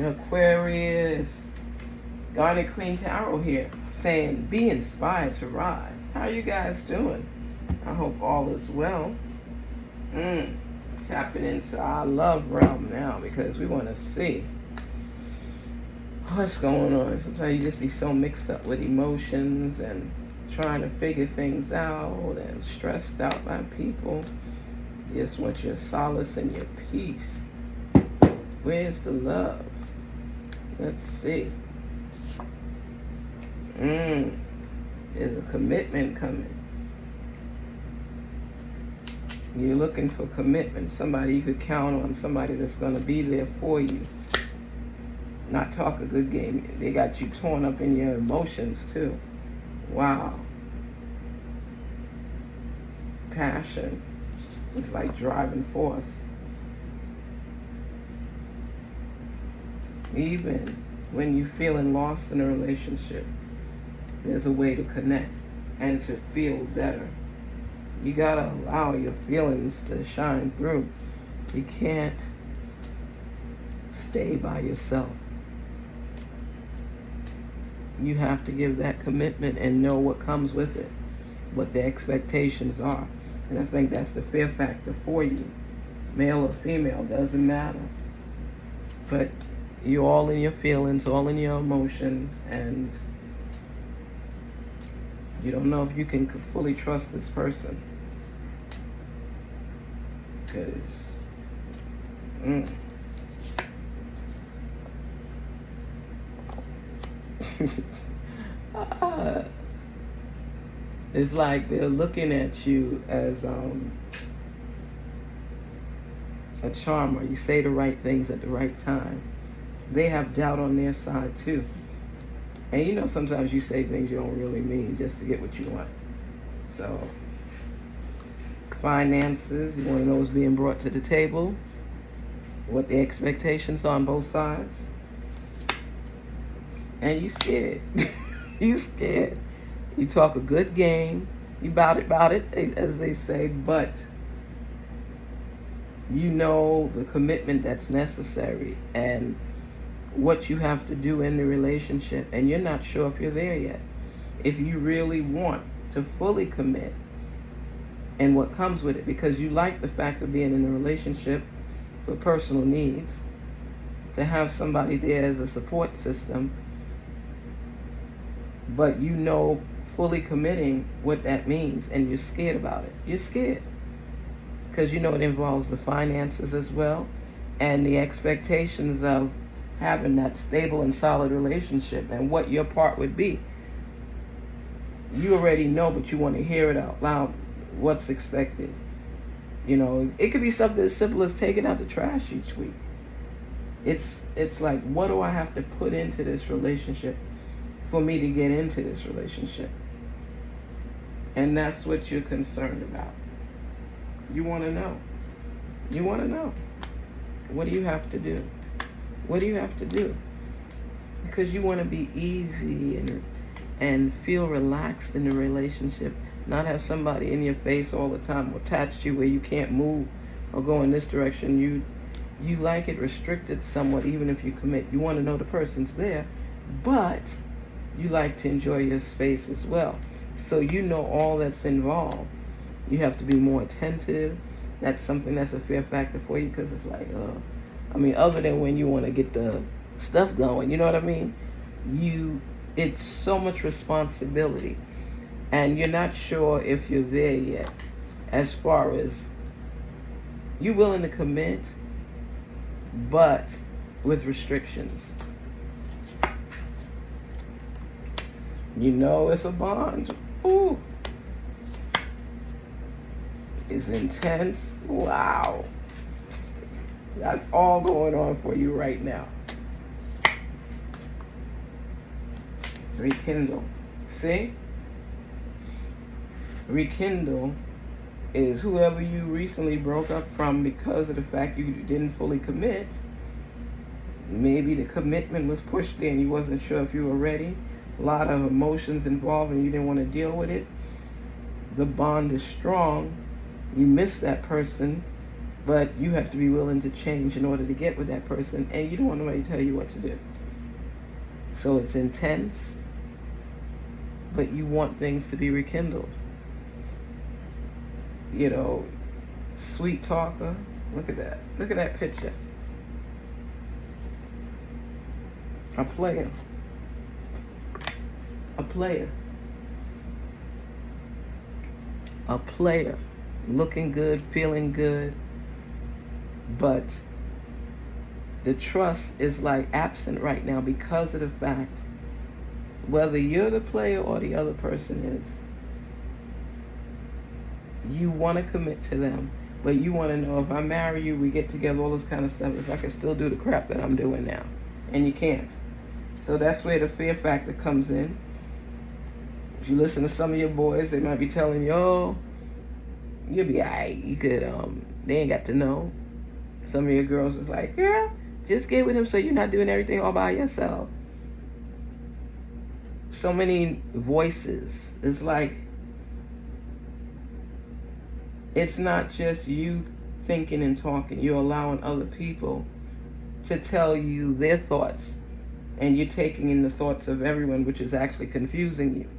Aquarius. Garnet Queen Tarot here saying, be inspired to rise. How you guys doing? I hope all is well. Tapping into our love realm now because we want to see what's going on. Sometimes you just be so mixed up with emotions and trying to figure things out and stressed out by people. You just want your solace and your peace. Where's the love? Let's see. There's a commitment coming. You're looking for commitment. Somebody you could count on. Somebody that's going to be there for you. Not talk a good game. They got you torn up in your emotions too. Wow. Passion. It's like driving force. Even when you're feeling lost in a relationship, there's a way to connect and to feel better. You gotta allow your feelings to shine through. You can't stay by yourself. You have to give that commitment and know what comes with it, what the expectations are. And I think that's the fear factor for you. Male or female, doesn't matter. But you're all in your feelings, all in your emotions, and you don't know if you can fully trust this person. Because it's like they're looking at you as a charmer. You say the right things at the right time. They have doubt on their side too. And you know, sometimes you say things you don't really mean just to get what you want. So, finances, you want to know what's being brought to the table, what the expectations are on both sides. And you scared. You scared. You talk a good game. You bout it, as they say, but you know the commitment that's necessary and what you have to do in the relationship, and you're not sure if you're there yet. If you really want to fully commit and what comes with it, because you like the fact of being in a relationship for personal needs, to have somebody there as a support system, but you know fully committing what that means, and you're scared about it. You're scared because you know it involves the finances as well and the expectations of having that stable and solid relationship and what your part would be. You already know, but you want to hear it out loud, what's expected. You know, it could be something as simple as taking out the trash each week. It's like, what do I have to put into this relationship for me to get into this relationship? And that's what you're concerned about. You want to know. You want to know. What do you have to do? What do you have to do? Because you want to be easy and feel relaxed in the relationship, not have somebody in your face all the time or attached to you where you can't move or go in this direction. You like it restricted somewhat, even if you commit. You want to know the person's there, but you like to enjoy your space as well. So you know all that's involved. You have to be more attentive. That's something that's a fear factor for you, because it's like, other than when you want to get the stuff going, you know what I mean? It's so much responsibility, and you're not sure if you're there yet, as far as you're willing to commit, but with restrictions. You know it's a bond. Ooh. It's intense. Wow. That's all going on for you right now. Rekindle. See? Rekindle is whoever you recently broke up from because of the fact you didn't fully commit. Maybe the commitment was pushed there and you wasn't sure if you were ready. A lot of emotions involved and you didn't want to deal with it. The bond is strong. You miss that person, But you have to be willing to change in order to get with that person, and you don't want nobody to tell you what to do. So it's intense, but you want things to be rekindled. You know, sweet talker. Look at that. Look at that picture. A player. A player. A player. Looking good, feeling good. But the trust is like absent right now because of the fact whether you're the player or the other person is, you want to commit to them, but you want to know, if I marry you, we get together, all this kind of stuff, if I can still do the crap that I'm doing now. And you can't. So that's where the fear factor comes in. If you listen to some of your boys, they might be telling you, oh, you'll be alright, you could, they ain't got to know. Some of your girls is like, girl, just get with him so you're not doing everything all by yourself. So many voices. It's like, it's not just you thinking and talking. You're allowing other people to tell you their thoughts, and you're taking in the thoughts of everyone, which is actually confusing you.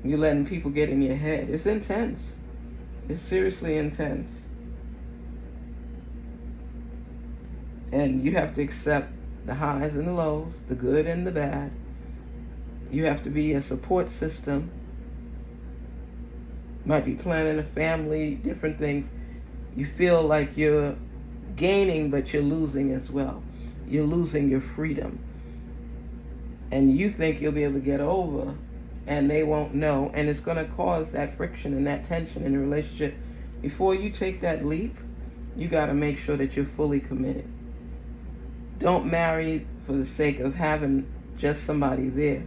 You're letting people get in your head. It's intense. It's seriously intense. And you have to accept the highs and the lows, the good and the bad. You have to be a support system. Might be planning a family, different things. You feel like you're gaining, but you're losing as well. You're losing your freedom. And you think you'll be able to get over, and they won't know. And it's going to cause that friction and that tension in the relationship. Before you take that leap, you got to make sure that you're fully committed. Don't marry for the sake of having just somebody there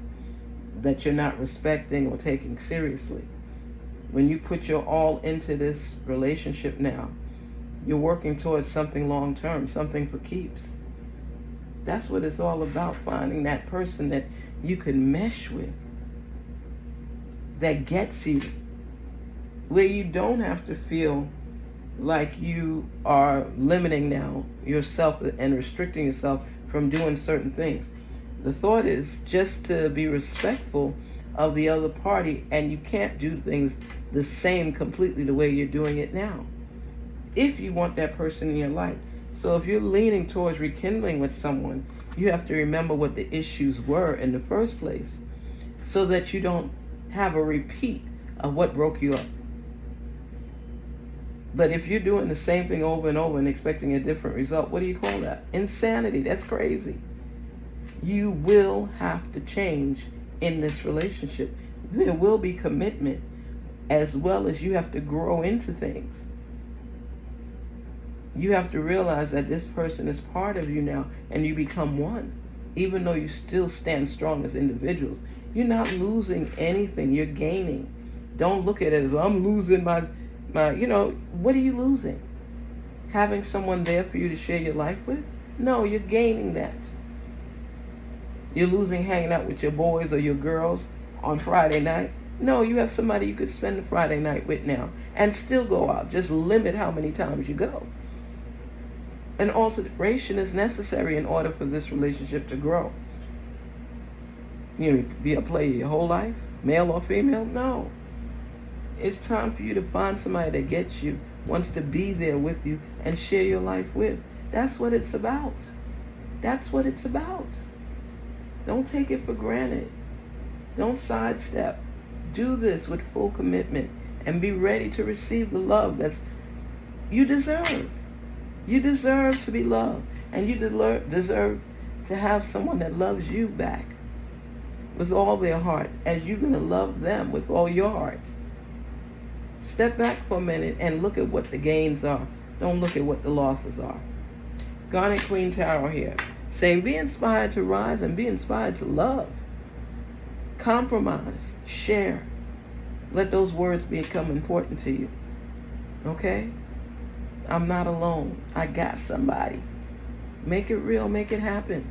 that you're not respecting or taking seriously. When you put your all into this relationship now, you're working towards something long term, something for keeps. That's what it's all about, finding that person that you can mesh with, that gets you, where you don't have to feel like you are limiting now yourself and restricting yourself from doing certain things. The thought is just to be respectful of the other party, and you can't do things the same completely the way you're doing it now, if you want that person in your life. So if you're leaning towards rekindling with someone, you have to remember what the issues were in the first place, so that you don't have a repeat of what broke you up. But if you're doing the same thing over and over and expecting a different result, what do you call that? Insanity. That's crazy. You will have to change in this relationship. There will be commitment, as well as you have to grow into things. You have to realize that this person is part of you now, and you become one. Even though you still stand strong as individuals, you're not losing anything. You're gaining. Don't look at it as, I'm losing my, what are you losing? Having someone there for you to share your life with? No, you're gaining that. You're losing hanging out with your boys or your girls on Friday night? No, you have somebody you could spend the Friday night with now and still go out. Just limit how many times you go. An alteration is necessary in order for this relationship to grow. You be a player your whole life, male or female? No. It's time for you to find somebody that gets you, wants to be there with you, and share your life with. That's what it's about. That's what it's about. Don't take it for granted. Don't sidestep. Do this with full commitment and be ready to receive the love that you deserve. You deserve to be loved, and you deserve to have someone that loves you back with all their heart, as you're going to love them with all your heart. Step back for a minute and look at what the gains are. Don't look at what the losses are. Garnet Queen Tarot here, saying be inspired to rise and be inspired to love. Compromise. Share. Let those words become important to you. Okay? I'm not alone. I got somebody. Make it real. Make it happen.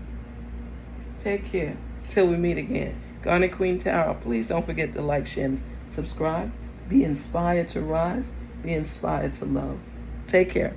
Take care. Till we meet again. Garnet Queen Tarot. Please don't forget to like, share, and subscribe. Be inspired to rise Be inspired to love. Take care.